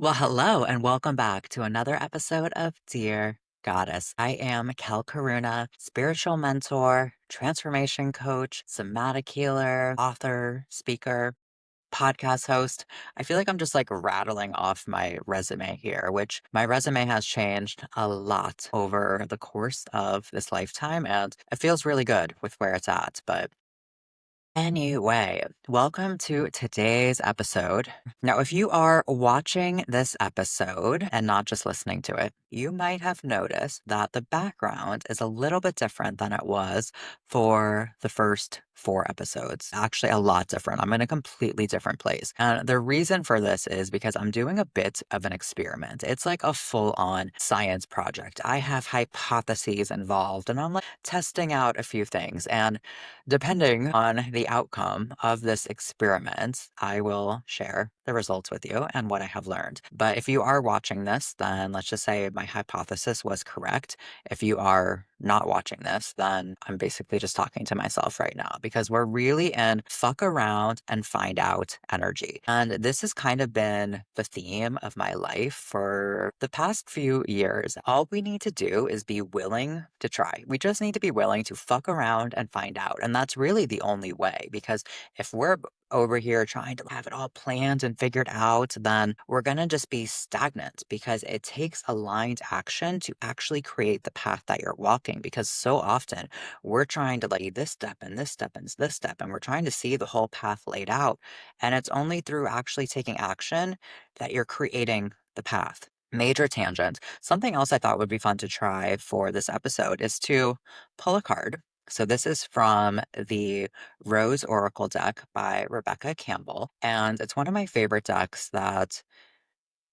Well, hello, and welcome back to another episode of Dear Goddess. I am Kel Karuna, spiritual mentor, transformation coach, somatic healer, author, speaker, podcast host. I feel like I'm just like rattling off my resume here, which my resume has changed a lot over the course of this lifetime, and it feels really good with where it's at. But anyway, welcome to today's episode. Now, if you are watching this episode and not just listening to it, you might have noticed that the background is a little bit different than it was for the first four episodes. Actually, a lot different. I'm in a completely different place. And the reason for this is because I'm doing a bit of an experiment. It's like a full on science project. I have hypotheses involved and I'm like testing out a few things. And depending on the outcome of this experiment, I will share the results with you and what I have learned. But if you are watching this, then let's just say my hypothesis was correct. If you are not watching this, then I'm basically just talking to myself right now because we're really in fuck around and find out energy. And this has kind of been the theme of my life for the past few years. All we need to do is be willing to try. We just need to be willing to fuck around and find out. And that's really the only way because if we're over here trying to have it all planned and figured out, then we're going to just be stagnant because it takes aligned action to actually create the path that you're walking. Because so often we're trying to like this step and this step and this step, and we're trying to see the whole path laid out. And it's only through actually taking action that you're creating the path. Major tangent. Something else I thought would be fun to try for this episode is to pull a card. So this is from the Rose Oracle deck by Rebecca Campbell. And it's one of my favorite decks that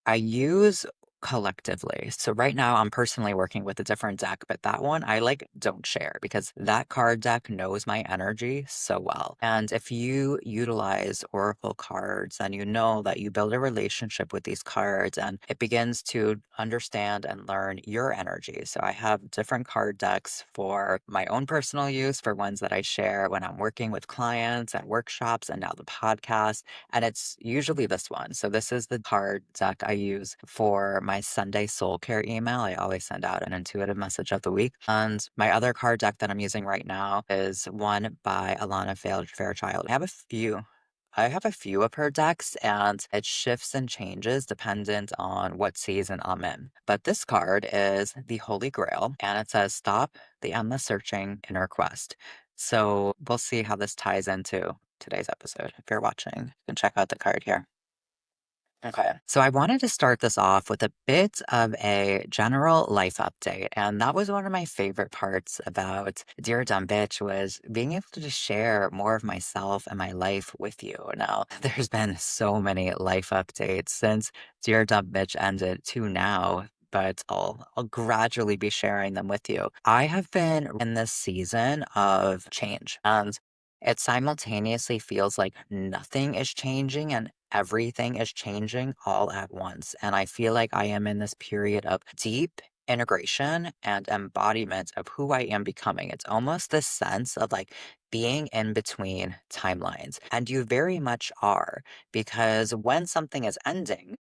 I use collectively. So right now I'm personally working with a different deck, but that one I like don't share because that card deck knows my energy so well. And if you utilize Oracle cards and you know that you build a relationship with these cards and it begins to understand and learn your energy. So I have different card decks for my own personal use, for ones that I share when I'm working with clients at workshops and now the podcast. And it's usually this one. So this is the card deck I use for my Sunday soul care email. I always send out an intuitive message of the week. And my other card deck that I'm using right now is one by Alana Fairchild. I have a few of her decks and it shifts and changes dependent on what season I'm in. But this card is the Holy Grail and it says, Stop the endless searching inner quest. So we'll see how this ties into today's episode. If you're watching, you can check out the card here. Okay. So I wanted to start this off with a bit of a general life update. And that was one of my favorite parts about Dear Dumb Bitch was being able to just share more of myself and my life with you. Now, there's been so many life updates since Dear Dumb Bitch ended to now. But I'll gradually be sharing them with you. I have been in this season of change, and it simultaneously feels like nothing is changing and everything is changing all at once. And I feel like I am in this period of deep integration and embodiment of who I am becoming. It's almost this sense of like being in between timelines. And you very much are, because when something is ending,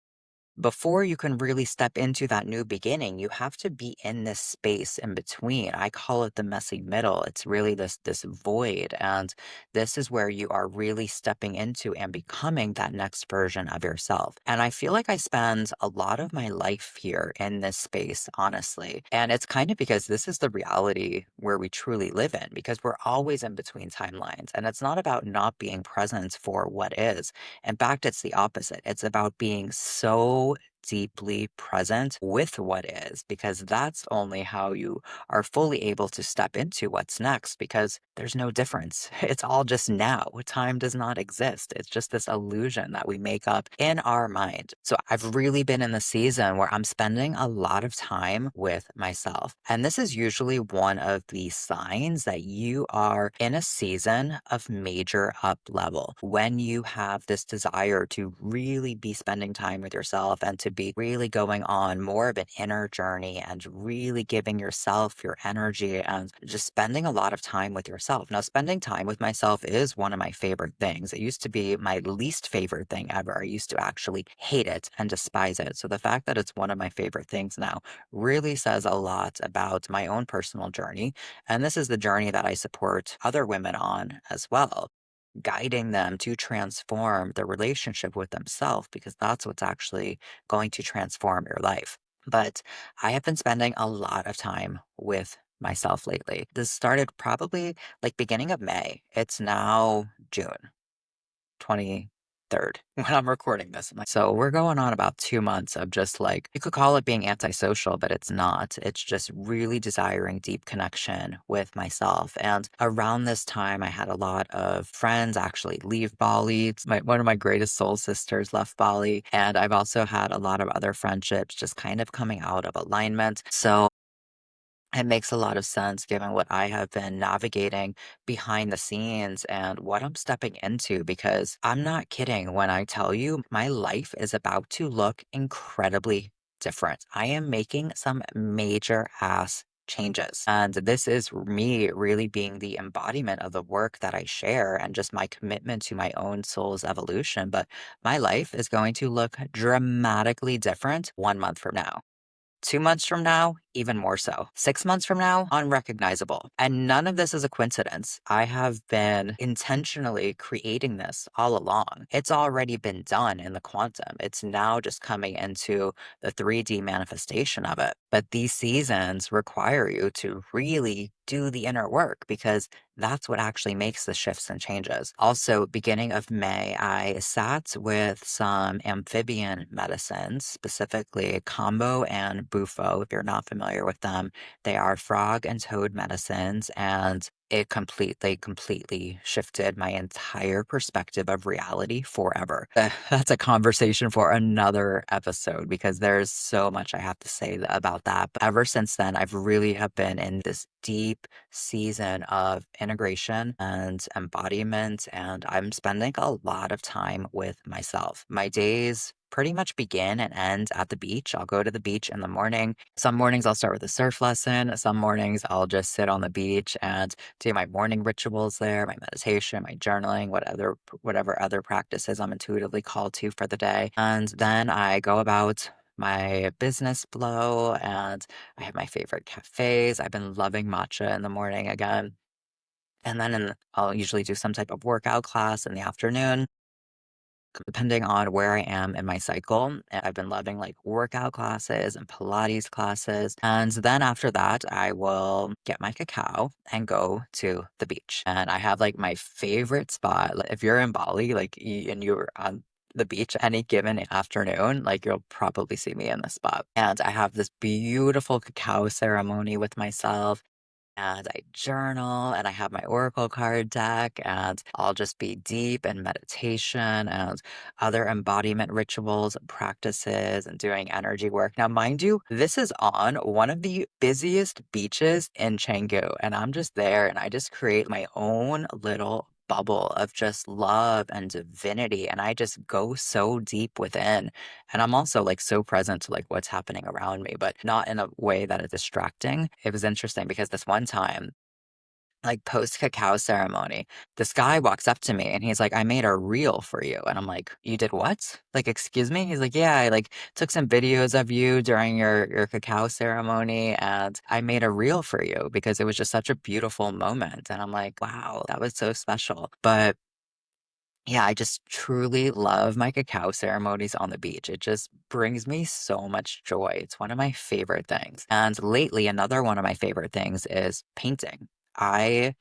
before you can really step into that new beginning, you have to be in this space in between. I call it the messy middle. It's really this void. And this is where you are really stepping into and becoming that next version of yourself. And I feel like I spend a lot of my life here in this space, honestly. And it's kind of because this is the reality where we truly live in, because we're always in between timelines. And it's not about not being present for what is. In fact, it's the opposite. It's about being so deeply present with what is, because that's only how you are fully able to step into what's next, because there's no difference. It's all just now. Time does not exist. It's just this illusion that we make up in our mind. So I've really been in the season where I'm spending a lot of time with myself. And this is usually one of the signs that you are in a season of major up level when you have this desire to really be spending time with yourself and to should be really going on more of an inner journey and really giving yourself your energy and just spending a lot of time with yourself. Now, spending time with myself is one of my favorite things. It used to be my least favorite thing ever. I used to actually hate it and despise it. So the fact that it's one of my favorite things now really says a lot about my own personal journey. And this is the journey that I support other women on as well, guiding them to transform their relationship with themselves because that's what's actually going to transform your life. But I have been spending a lot of time with myself lately. This started probably like beginning of May. It's now June. 23rd when I'm recording this. So we're going on about 2 months of just like, you could call it being antisocial, but it's not. It's just really desiring deep connection with myself. And around this time, I had a lot of friends actually leave Bali. One of my greatest soul sisters left Bali. And I've also had a lot of other friendships just kind of coming out of alignment. So it makes a lot of sense given what I have been navigating behind the scenes and what I'm stepping into because I'm not kidding when I tell you my life is about to look incredibly different. I am making some major ass changes. And this is me really being the embodiment of the work that I share and just my commitment to my own soul's evolution. But my life is going to look dramatically different 1 month from now. 2 months from now, even more so. 6 months from now, unrecognizable. And none of this is a coincidence. I have been intentionally creating this all along. It's already been done in the quantum. It's now just coming into the 3D manifestation of it. But these seasons require you to really do the inner work because that's what actually makes the shifts and changes. Also, beginning of May, I sat with some amphibian medicines, specifically Combo and Bufo. If you're not familiar with them, they are frog and toad medicines, and it completely shifted my entire perspective of reality forever. That's a conversation for another episode because there's so much I have to say about that. But ever since then, I've really have been in this deep season of integration and embodiment, and I'm spending a lot of time with myself. My days pretty much begin and end at the beach. I'll go to the beach in the morning. Some mornings I'll start with a surf lesson. Some mornings I'll just sit on the beach and do my morning rituals there, my meditation, my journaling, whatever other practices I'm intuitively called to for the day. And then I go about my business flow and I have my favorite cafes. I've been loving matcha in the morning again. And then I'll usually do some type of workout class in the afternoon, depending on where I am in my cycle. And I've been loving like workout classes and Pilates classes. And then after that, I will get my cacao and go to the beach. And I have like my favorite spot. Like, if you're in Bali, and you're on the beach any given afternoon, like you'll probably see me in this spot. And I have this beautiful cacao ceremony with myself and I journal and I have my oracle card deck and I'll just be deep in meditation and other embodiment rituals and practices and doing energy work. Now, mind you, this is on one of the busiest beaches in Canggu and I'm just there and I just create my own little bubble of just love and divinity and I just go so deep within and I'm also like so present to like what's happening around me, but not in a way that is distracting. It was interesting because this one time, like post cacao ceremony, this guy walks up to me and he's like, I made a reel for you. And I'm like, you did what? Like, excuse me? He's like, yeah, I like took some videos of you during your cacao ceremony and I made a reel for you because it was just such a beautiful moment. And I'm like, wow, that was so special. But yeah, I just truly love my cacao ceremonies on the beach. It just brings me so much joy. It's one of my favorite things. And lately, another one of my favorite things is painting. I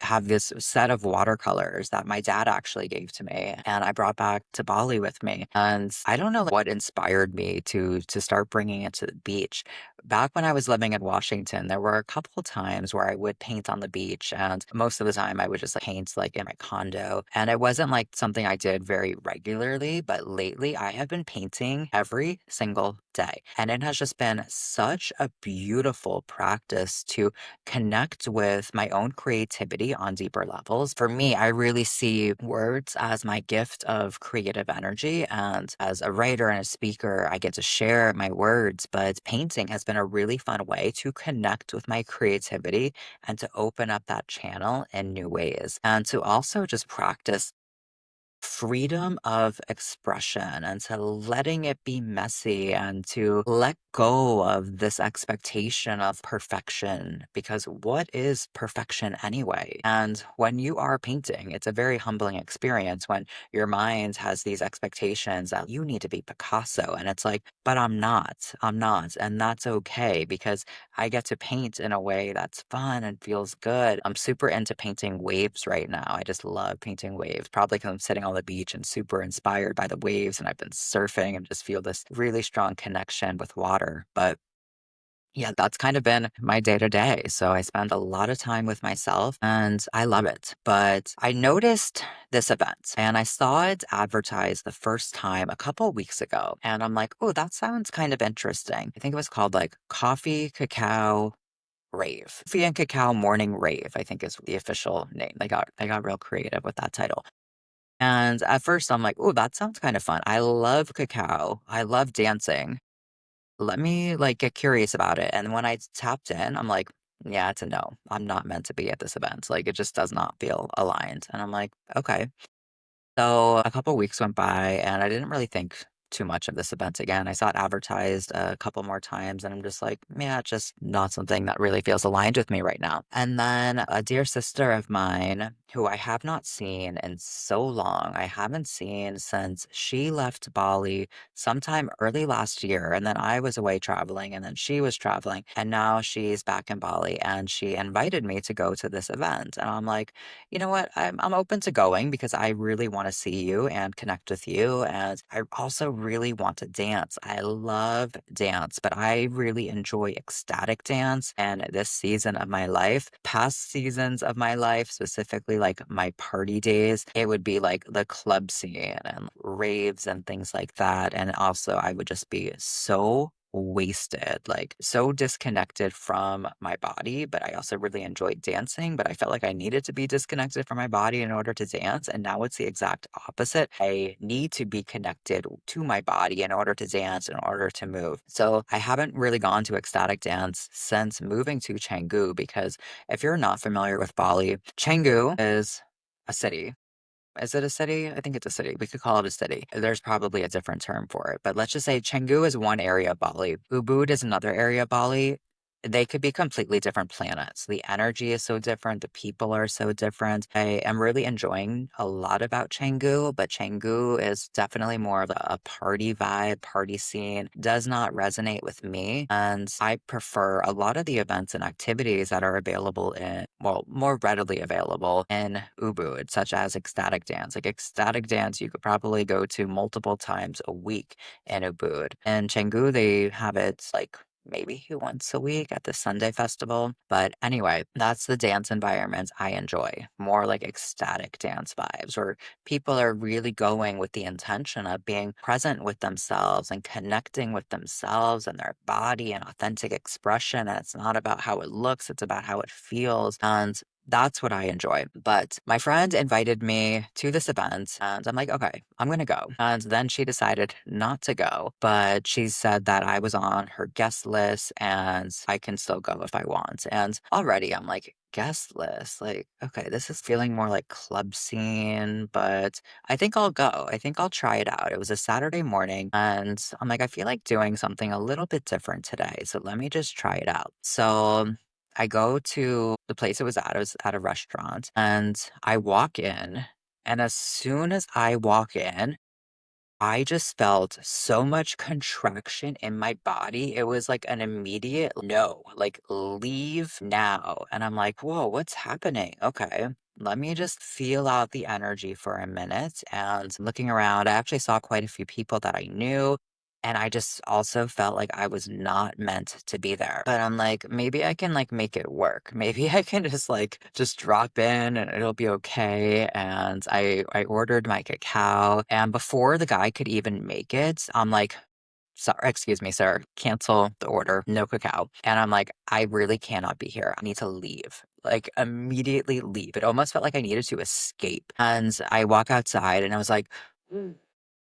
have this set of watercolors that my dad actually gave to me and I brought back to Bali with me. And I don't know what inspired me to start bringing it to the beach. back when I was living in Washington, there were a couple times where I would paint on the beach, and most of the time I would just like, paint like in my condo. And it wasn't like something I did very regularly, but lately I have been painting every single day. And it has just been such a beautiful practice to connect with my own creativity on deeper levels. For me, I really see words as my gift of creative energy. And as a writer and a speaker, I get to share my words, but painting has been a really fun way to connect with my creativity and to open up that channel in new ways and to also just practice freedom of expression and to letting it be messy and to let go of this expectation of perfection because what is perfection anyway? And when you are painting, it's a very humbling experience when your mind has these expectations that you need to be Picasso. And it's like, but I'm not. And that's okay because I get to paint in a way that's fun and feels good. I'm super into painting waves right now. I just love painting waves, probably because I'm sitting on the beach and super inspired by the waves and I've been surfing and just feel this really strong connection with water. But yeah, that's kind of been my day to day. So I spend a lot of time with myself and I love it. But I noticed this event and I saw it advertised the first time a couple weeks ago. And I'm like, oh, that sounds kind of interesting. I think it was called like Coffee, Cacao, Rave. Coffee and Cacao Morning Rave, I think is the official name. They got real creative with that title. And at first I'm like, oh, that sounds kind of fun. I love cacao. I love dancing. Let me like get curious about it. And when I tapped in, I'm like, yeah, it's a no. I'm not meant to be at this event. Like it just does not feel aligned. And I'm like, okay. So a couple weeks went by and I didn't really think too much of this event again. I saw it advertised a couple more times and I'm just like, yeah, it's just not something that really feels aligned with me right now. And then a dear sister of mine who I have not seen in so long, I haven't seen since she left Bali sometime early last year. And then I was away traveling and then she was traveling and now she's back in Bali and she invited me to go to this event. And I'm like, you know what? I'm open to going because I really want to see you and connect with you. And I also really want to dance. I love dance, but I really enjoy ecstatic dance. And this season of my life, past seasons of my life, specifically like my party days, it would be like the club scene and raves and things like that. And also, I would just be so wasted, like so disconnected from my body. But I also really enjoyed dancing, but I felt like I needed to be disconnected from my body in order to dance. And now it's the exact opposite. I need to be connected to my body in order to dance, in order to move. So I haven't really gone to ecstatic dance since moving to Canggu because if you're not familiar with Bali, Canggu is a city. Is it a city? I think it's a city. We could call it a city. There's probably a different term for it. But let's just say Canggu is one area of Bali. Ubud is another area of Bali. They could be completely different planets. The energy is so different. The people are so different. I am really enjoying a lot about Canggu, but Canggu is definitely more of a party vibe, party scene. Does not resonate with me. And I prefer a lot of the events and activities that are available in, well, more readily available in Ubud, such as ecstatic dance. Like ecstatic dance, you could probably go to multiple times a week in Ubud. In Canggu, they have it like maybe once a week at the Sunday festival. But anyway, that's the dance environments I enjoy. More like ecstatic dance vibes where people are really going with the intention of being present with themselves and connecting with themselves and their body and authentic expression. And it's not about how it looks, it's about how it feels. And that's what I enjoy. But my friend invited me to this event and I'm like, okay, I'm going to go. And then she decided not to go, but she said that I was on her guest list and I can still go if I want. And already I'm like, guest list? Like, okay, this is feeling more like club scene, but I think I'll go. I think I'll try it out. It was a Saturday morning and I'm like, I feel like doing something a little bit different today. So let me just try it out. So I go to the place it was at. It was at a restaurant, and I walk in, and as soon as I walk in, I just felt so much contraction in my body. It was like an immediate no, like leave now. And I'm like, whoa, what's happening? Okay. Let me just feel out the energy for a minute. And looking around, I actually saw quite a few people that I knew. And I just also felt like I was not meant to be there. But I'm like, maybe I can like make it work. Maybe I can just drop in and it'll be okay. And I ordered my cacao. And before the guy could even make it, I'm like, sorry, excuse me, sir, cancel the order, no cacao. And I'm like, I really cannot be here. I need to leave. Like immediately leave. It almost felt like I needed to escape. And I walk outside and I was like,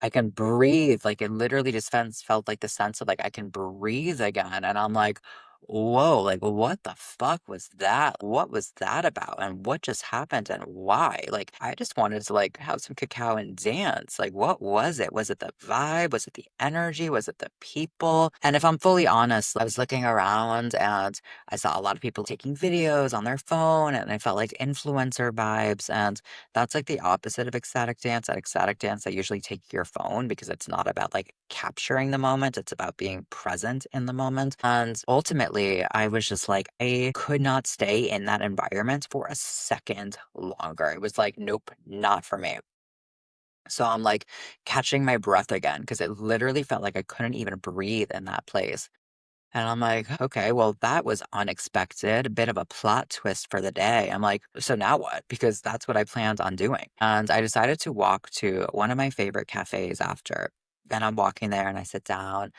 I can breathe, like, it literally just felt like the sense of, like, I can breathe again, and I'm like, "Whoa, like, what the fuck was that? What was that about? And what just happened, and why?" Like, I just wanted to, like, have some cacao and dance, like, what was it? Was it the vibe? Was it the energy? Was it the people? And if I'm fully honest, I was looking around, and I saw a lot of people taking videos on their phone, and I felt like influencer vibes, and that's like the opposite of ecstatic dance. At ecstatic dance, I usually take your phone because it's not about like capturing the moment, it's about being present in the moment. And ultimately, I was just like, I could not stay in that environment for a second longer. It was like, nope, not for me. So I'm like catching my breath again because it literally felt like I couldn't even breathe in that place. And I'm like, okay, well, that was unexpected, a bit of a plot twist for the day. I'm like, so now what? Because that's what I planned on doing. And I decided to walk to one of my favorite cafes after. Then I'm walking there and I sit down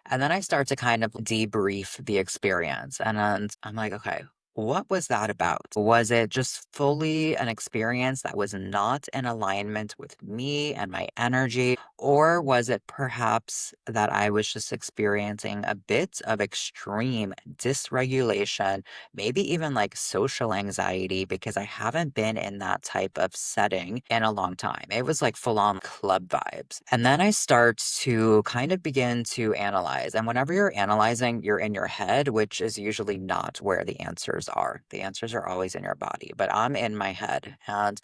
and then I start to kind of debrief the experience. And I'm like, okay, what was that about? Was it just fully an experience that was not in alignment with me and my energy? Or was it perhaps that I was just experiencing a bit of extreme dysregulation, maybe even like social anxiety, because I haven't been in that type of setting in a long time? It was like full on club vibes. And then I start to kind of begin to analyze. And whenever you're analyzing, you're in your head, which is usually not where the answers are. The answers are always in your body, but I'm in my head and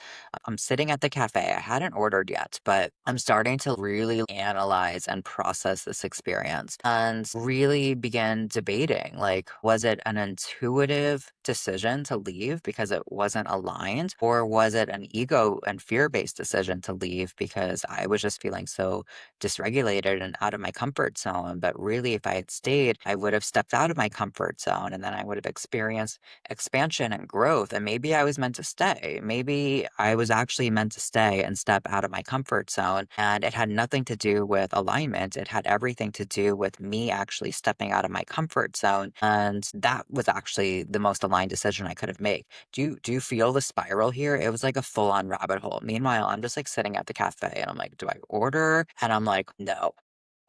I'm sitting at the cafe. I hadn't ordered yet, but I'm starting to really analyze and process this experience and really begin debating like, was it an intuitive decision to leave because it wasn't aligned? Or was it an ego and fear based decision to leave because I was just feeling so dysregulated and out of my comfort zone? But really, if I had stayed, I would have stepped out of my comfort zone and then I would have experienced expansion and growth. And maybe I was meant to stay. Maybe I was actually meant to stay and step out of my comfort zone. And it had nothing to do with alignment. It had everything to do with me actually stepping out of my comfort zone. And that was actually the most aligned decision I could have made. Do you feel the spiral here? It was like a full on rabbit hole. Meanwhile, I'm just like sitting at the cafe and I'm like, do I order? And I'm like, no.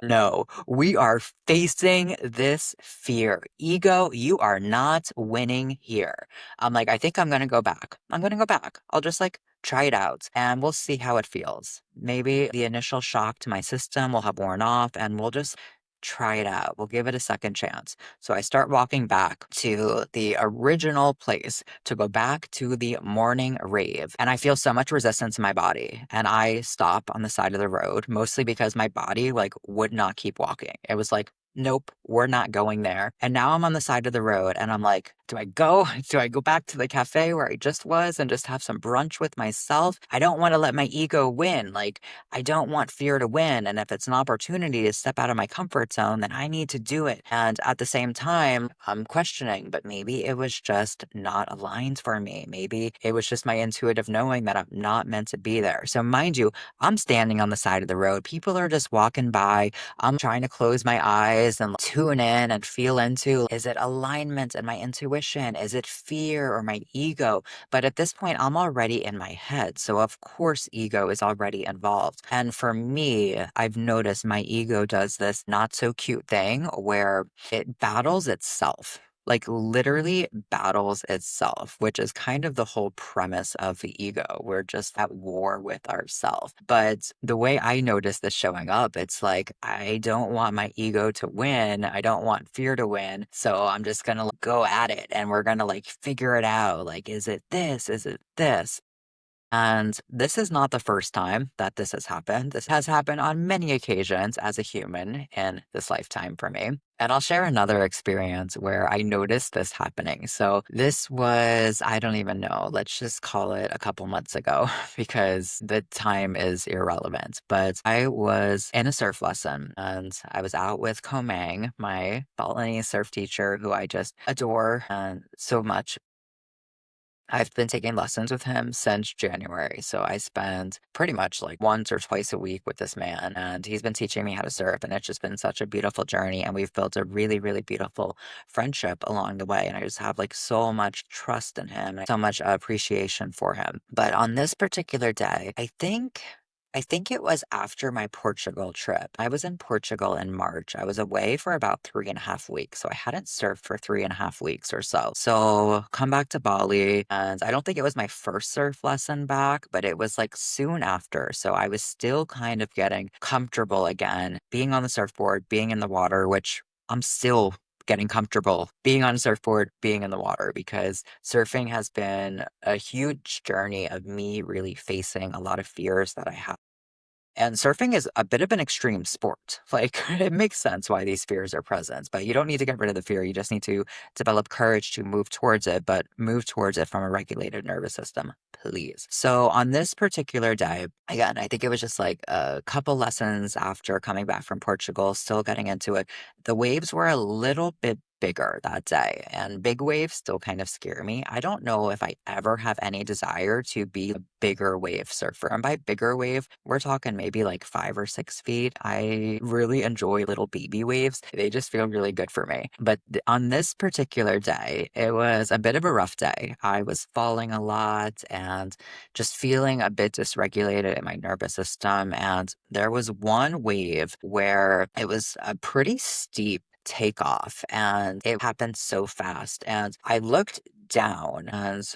No, we are facing this fear. Ego, you are not winning here. I'm like, I think I'm gonna go back. I'm gonna go back. I'll just like try it out and we'll see how it feels. Maybe the initial shock to my system will have worn off and we'll just try it out. We'll give it a second chance. So I start walking back to the original place to go back to the morning rave. And I feel so much resistance in my body. And I stop on the side of the road, mostly because my body like would not keep walking. It was like, nope, we're not going there. And now I'm on the side of the road and I'm like, do I go? Do I go back to the cafe where I just was and just have some brunch with myself? I don't want to let my ego win. Like, I don't want fear to win. And if it's an opportunity to step out of my comfort zone, then I need to do it. And at the same time, I'm questioning, but maybe it was just not aligned for me. Maybe it was just my intuitive knowing that I'm not meant to be there. So, mind you, I'm standing on the side of the road. People are just walking by. I'm trying to close my eyes and tune in and feel into, is it alignment and my intuition? Is it fear or my ego? But at this point, I'm already in my head. So, of course, ego is already involved. And for me, I've noticed my ego does this not so cute thing where it battles itself. Like literally battles itself, which is kind of the whole premise of the ego. We're just at war with ourselves. But the way I notice this showing up, it's like, I don't want my ego to win. I don't want fear to win. So I'm just going to go at it and we're going to like figure it out. Like, is it this? Is it this? And this is not the first time that this has happened. This has happened on many occasions as a human in this lifetime for me. And I'll share another experience where I noticed this happening. So this was, I don't even know, let's just call it a couple months ago because the time is irrelevant. But I was in a surf lesson and I was out with Komang, my Balinese surf teacher, who I just adore and so much. I've been taking lessons with him since January. So I spend pretty much like once or twice a week with this man, and he's been teaching me how to surf. And it's just been such a beautiful journey. And we've built a really, really beautiful friendship along the way. And I just have like so much trust in him and so much appreciation for him. But on this particular day, I think it was after my Portugal trip. I was in Portugal in March. I was away for about 3.5 weeks. So I hadn't surfed for 3.5 weeks or so. So come back to Bali. And I don't think it was my first surf lesson back, but it was like soon after. So I was still kind of getting comfortable again, being on the surfboard, being in the water, which I'm still getting comfortable being on a surfboard, being in the water, because surfing has been a huge journey of me really facing a lot of fears that I have. And surfing is a bit of an extreme sport. Like, it makes sense why these fears are present, but you don't need to get rid of the fear. You just need to develop courage to move towards it, but move towards it from a regulated nervous system, please. So, on this particular day, again, I think it was just like a couple lessons after coming back from Portugal, still getting into it. The waves were a little bit bigger that day, and big waves still kind of scare me. I don't know if I ever have any desire to be a bigger wave surfer. And by bigger wave, we're talking maybe like 5 or 6 feet. I really enjoy little baby waves. They just feel really good for me. But on this particular day, it was a bit of a rough day. I was falling a lot and just feeling a bit dysregulated in my nervous system. And there was one wave where it was a pretty steep takeoff and it happened so fast. And I looked down and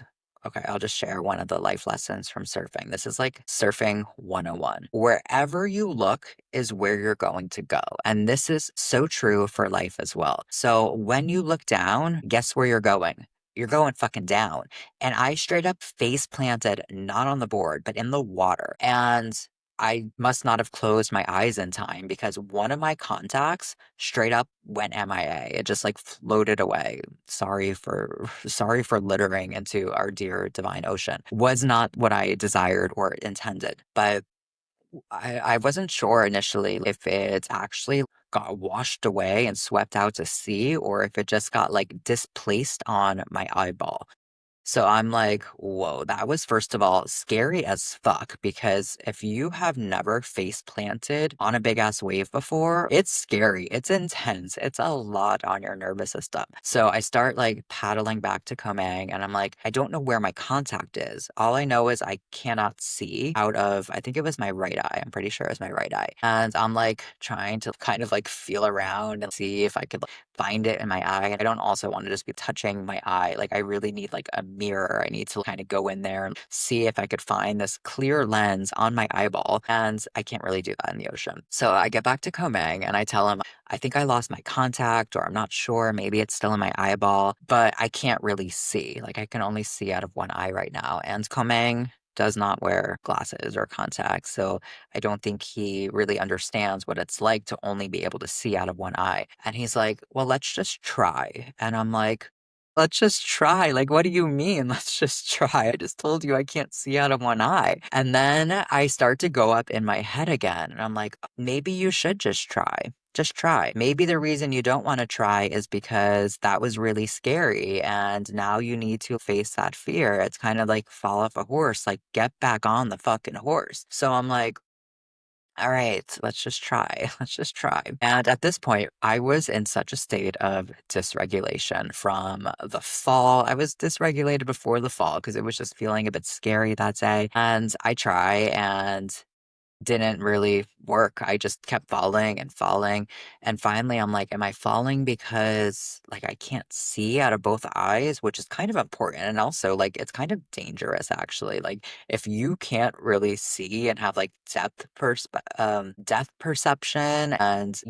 okay, I'll just share one of the life lessons from surfing. This is like surfing 101. Wherever you look is where you're going to go. And this is so true for life as well. So when you look down, guess where you're going? You're going fucking down. And I straight up face planted, not on the board, but in the water. And I must not have closed my eyes in time because one of my contacts straight up went MIA. It just like floated away. Sorry for littering into our dear divine ocean. Was not what I desired or intended. But I wasn't sure initially if it actually got washed away and swept out to sea or if it just got like displaced on my eyeball. So I'm like, whoa, that was first of all scary as fuck because if you have never face planted on a big ass wave before, it's scary. It's intense. It's a lot on your nervous system. So I start like paddling back to Komang and I'm like, I don't know where my contact is. All I know is I cannot see out of, I think it was my right eye. I'm pretty sure it was my right eye. And I'm like trying to kind of like feel around and see if I could find it in my eye. And I don't also want to just be touching my eye. Like I really need like a mirror. I need to kind of go in there and see if I could find this clear lens on my eyeball. And I can't really do that in the ocean. So I get back to Komang and I tell him, I think I lost my contact or I'm not sure. Maybe it's still in my eyeball, but I can't really see. Like I can only see out of one eye right now. And Komang does not wear glasses or contacts. So I don't think he really understands what it's like to only be able to see out of one eye. And he's like, well, let's just try. And I'm like, let's just try. Like, what do you mean? Let's just try. I just told you I can't see out of one eye. And then I start to go up in my head again. And I'm like, maybe you should just try. Just try. Maybe the reason you don't want to try is because that was really scary and now you need to face that fear. It's kind of like fall off a horse, like get back on the fucking horse. So I'm like, all right, let's just try. Let's just try. And at this point, I was in such a state of dysregulation from the fall. I was dysregulated before the fall because it was just feeling a bit scary that day. And I try and didn't really work. I just kept falling and falling. And finally, I'm like, am I falling because like I can't see out of both eyes, which is kind of important. And also, like, it's kind of dangerous actually. Like, if you can't really see and have like depth perception, and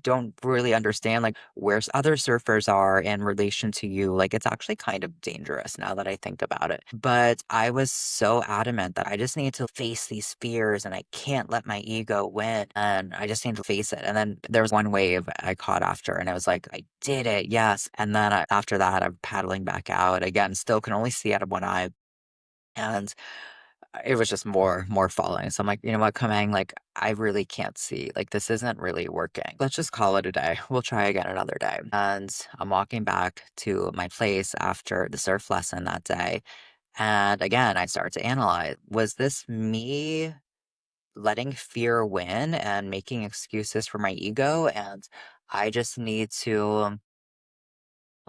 don't really understand like where other surfers are in relation to you, like, it's actually kind of dangerous now that I think about it. But I was so adamant that I just need to face these fears and I can't let my ego win and I just need to face it. And then there was one wave I caught after and I was like, I did it, yes. And then after that, I'm paddling back out again, still can only see out of one eye. And it was just more falling. So I'm like, you know what, Kamang, like, I really can't see. Like, this isn't really working. Let's just call it a day. We'll try again another day. And I'm walking back to my place after the surf lesson that day. And again, I start to analyze, was this me letting fear win and making excuses for my ego? And I just need to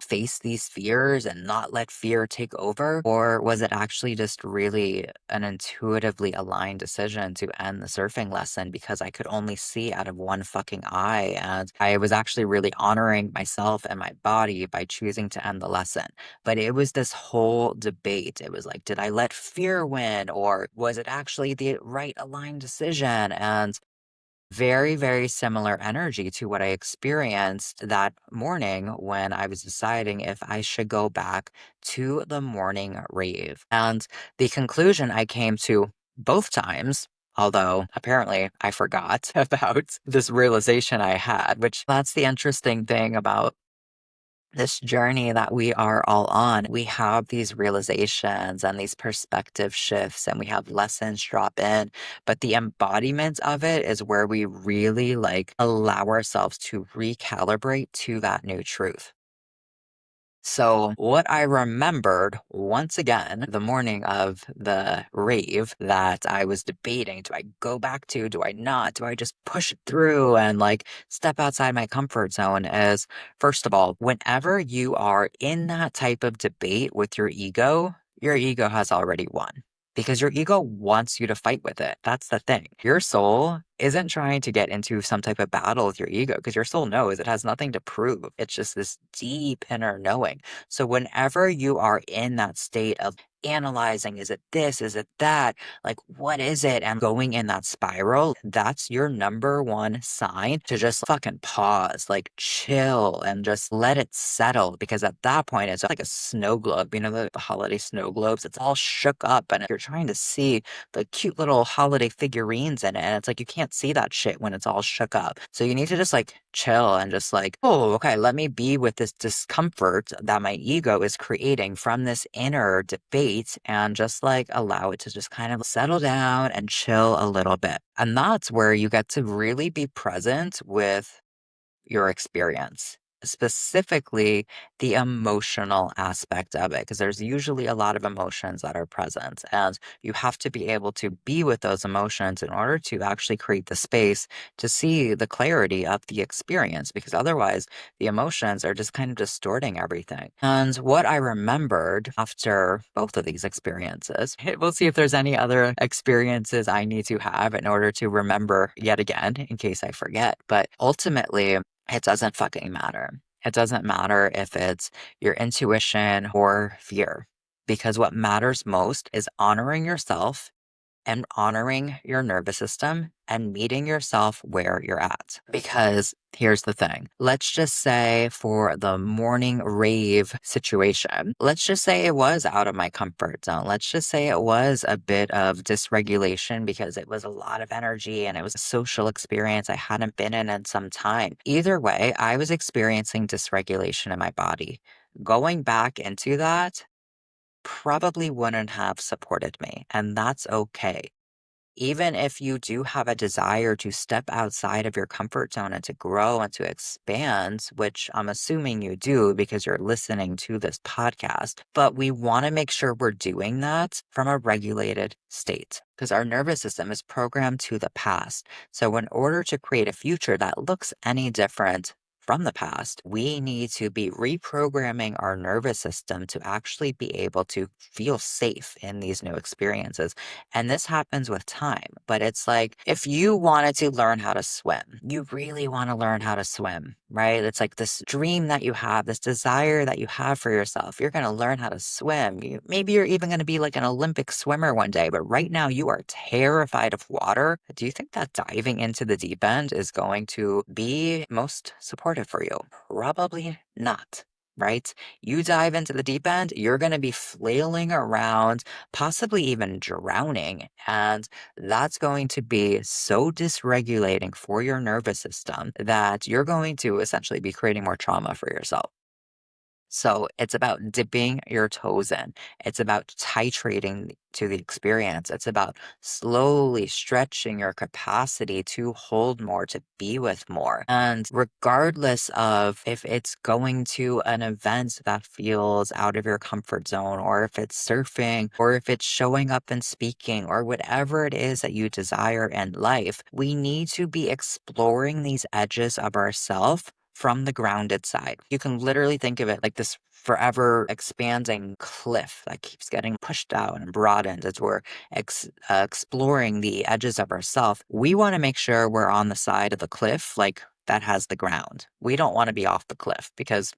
face these fears and not let fear take over? Or was it actually just really an intuitively aligned decision to end the surfing lesson because I could only see out of one fucking eye? And I was actually really honoring myself and my body by choosing to end the lesson. But it was this whole debate. It was like, did I let fear win? Or was it actually the right aligned decision? And very, very similar energy to what I experienced that morning when I was deciding if I should go back to the morning rave. And the conclusion I came to both times, although apparently I forgot about this realization I had, which that's the interesting thing about this journey that we are all on. We have these realizations and these perspective shifts, and we have lessons drop in. But the embodiment of it is where we really like allow ourselves to recalibrate to that new truth. So, what I remembered once again the morning of the rave that I was debating, do I go back to, do I not? Do I just push it through and like step outside my comfort zone? Is first of all, whenever you are in that type of debate with your ego has already won because your ego wants you to fight with it. That's the thing. Your soul isn't trying to get into some type of battle with your ego because your soul knows it has nothing to prove. It's just this deep inner knowing. So whenever you are in that state of analyzing, is it this? Is it that? Like, what is it? And going in that spiral, that's your number one sign to just fucking pause, like chill and just let it settle. Because at that point, it's like a snow globe, you know, the holiday snow globes, it's all shook up and you're trying to see the cute little holiday figurines in it. And it's like you can't see that shit when it's all shook up. So you need to just like chill and just like, oh, okay, let me be with this discomfort that my ego is creating from this inner debate and just like allow it to just kind of settle down and chill a little bit. And that's where you get to really be present with your experience, specifically the emotional aspect of it, because there's usually a lot of emotions that are present. And you have to be able to be with those emotions in order to actually create the space to see the clarity of the experience, because otherwise the emotions are just kind of distorting everything. And what I remembered after both of these experiences, we'll see if there's any other experiences I need to have in order to remember yet again in case I forget. But ultimately, it doesn't fucking matter. It doesn't matter if it's your intuition or fear, because what matters most is honoring yourself and honoring your nervous system and meeting yourself where you're at. Because here's the thing. Let's just say for the morning rave situation, let's just say it was out of my comfort zone. Let's just say it was a bit of dysregulation because it was a lot of energy and it was a social experience I hadn't been in some time. Either way, I was experiencing dysregulation in my body. Going back into that probably wouldn't have supported me, and that's okay. Even if you do have a desire to step outside of your comfort zone and to grow and to expand, which I'm assuming you do because you're listening to this podcast, but we want to make sure we're doing that from a regulated state because our nervous system is programmed to the past. So, in order to create a future that looks any different from the past, we need to be reprogramming our nervous system to actually be able to feel safe in these new experiences. And this happens with time. But it's like if you wanted to learn how to swim, you really want to learn how to swim, right? It's like this dream that you have, this desire that you have for yourself. You're going to learn how to swim. Maybe you're even going to be like an Olympic swimmer one day, but right now you are terrified of water. Do you think that diving into the deep end is going to be most supportive for you? Probably not. Right? You dive into the deep end, you're going to be flailing around, possibly even drowning. And that's going to be so dysregulating for your nervous system that you're going to essentially be creating more trauma for yourself. So it's about dipping your toes in. It's about titrating to the experience. It's about slowly stretching your capacity to hold more, to be with more. And regardless of if it's going to an event that feels out of your comfort zone, or if it's surfing, or if it's showing up and speaking, or whatever it is that you desire in life, we need to be exploring these edges of ourself from the grounded side. You can literally think of it like this forever expanding cliff that keeps getting pushed out and broadened as we're exploring the edges of ourself. We want to make sure we're on the side of the cliff, like that has the ground. We don't want to be off the cliff because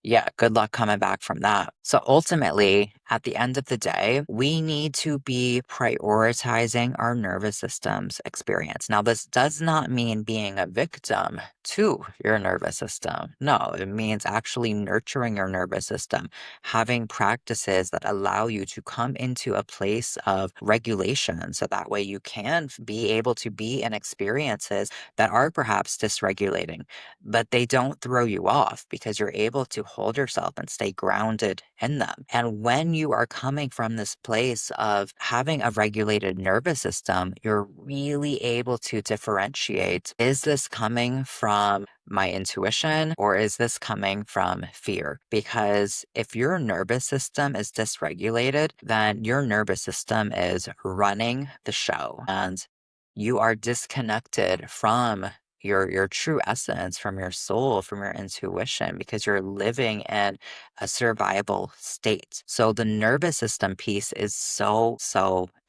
yeah, good luck coming back from that. So ultimately, at the end of the day, we need to be prioritizing our nervous system's experience. Now, this does not mean being a victim to your nervous system. No, it means actually nurturing your nervous system, having practices that allow you to come into a place of regulation. So that way you can be able to be in experiences that are perhaps dysregulating, but they don't throw you off because you're able to hold yourself and stay grounded in them. And when you are coming from this place of having a regulated nervous system, you're really able to differentiate, is this coming from my intuition or is this coming from fear? Because if your nervous system is dysregulated, then your nervous system is running the show and you are disconnected from your true essence, from your soul, from your intuition, because you're living in a survival state. So the nervous system piece is so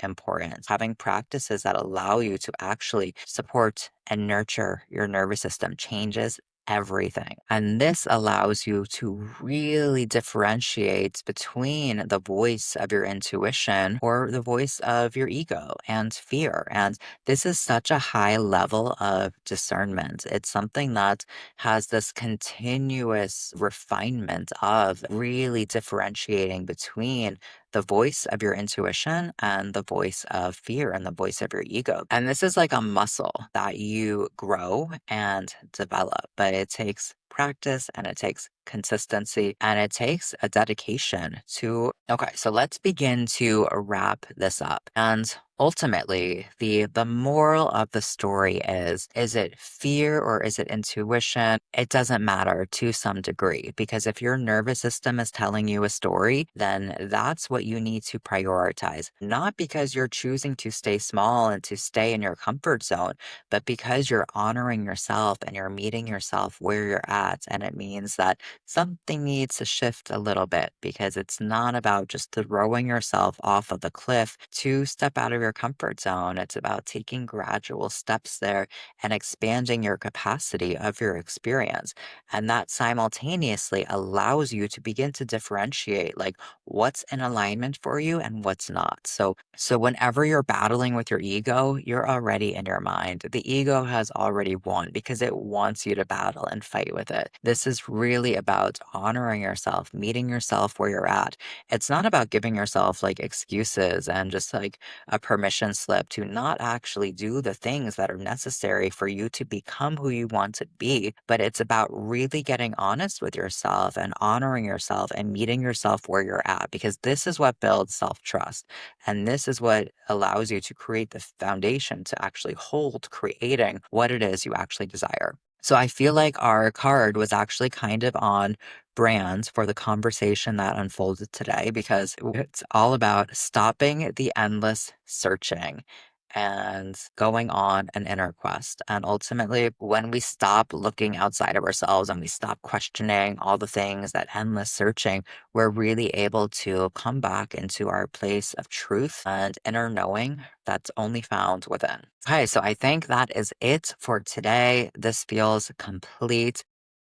important. Having practices that allow you to actually support and nurture your nervous system changes everything. And this allows you to really differentiate between the voice of your intuition or the voice of your ego and fear. And this is such a high level of discernment. It's something that has this continuous refinement of really differentiating between the voice of your intuition and the voice of fear and the voice of your ego. And this is like a muscle that you grow and develop, but it takes practice and it takes consistency and it takes a dedication to okay, so let's begin to wrap this up. And ultimately, the moral of the story is it fear or is it intuition? It doesn't matter to some degree because if your nervous system is telling you a story, then that's what you need to prioritize. Not because you're choosing to stay small and to stay in your comfort zone, but because you're honoring yourself and you're meeting yourself where you're at. And it means that something needs to shift a little bit because it's not about just throwing yourself off of the cliff to step out of your comfort zone. It's about taking gradual steps there and expanding your capacity of your experience. And that simultaneously allows you to begin to differentiate like what's in alignment for you and what's not. So whenever you're battling with your ego, you're already in your mind. The ego has already won because it wants you to battle and fight with it. This is really about honoring yourself, meeting yourself where you're at. It's not about giving yourself like excuses and just like a permission slip to not actually do the things that are necessary for you to become who you want to be. But it's about really getting honest with yourself and honoring yourself and meeting yourself where you're at, because this is what builds self trust. And this is what allows you to create the foundation to actually hold creating what it is you actually desire. So I feel like our card was actually kind of on brand for the conversation that unfolded today because it's all about stopping the endless searching and going on an inner quest. And ultimately, when we stop looking outside of ourselves and we stop questioning all the things, that endless searching, we're really able to come back into our place of truth and inner knowing that's only found within. Okay, so I think that is it for today. This feels complete.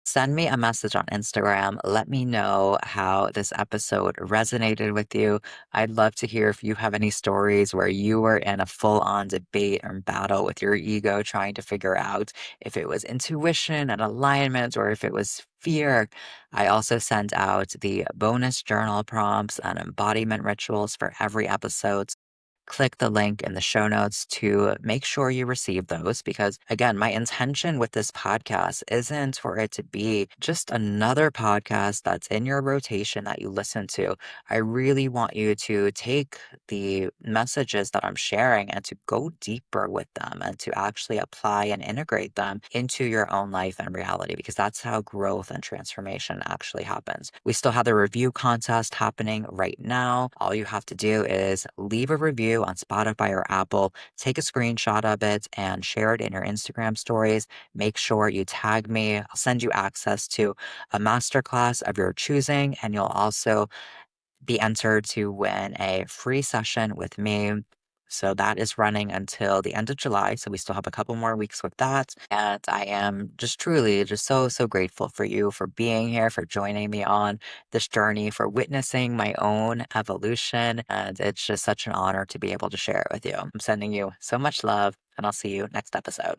Send me a message on Instagram. Let me know how this episode resonated with you. I'd love to hear if you have any stories where you were in a full on debate or battle with your ego, trying to figure out if it was intuition and alignment or if it was fear. I also send out the bonus journal prompts and embodiment rituals for every episode. Click the link in the show notes to make sure you receive those because, again, my intention with this podcast isn't for it to be just another podcast that's in your rotation that you listen to. I really want you to take the messages that I'm sharing and to go deeper with them and to actually apply and integrate them into your own life and reality because that's how growth and transformation actually happens. We still have the review contest happening right now. All you have to do is leave a review on Spotify or Apple, take a screenshot of it and share it in your Instagram stories. Make sure you tag me. I'll send you access to a masterclass of your choosing, and you'll also be entered to win a free session with me. So that is running until the end of July. So we still have a couple more weeks with that. And I am just truly just so, so grateful for you for being here, for joining me on this journey, for witnessing my own evolution. And it's just such an honor to be able to share it with you. I'm sending you so much love, and I'll see you next episode.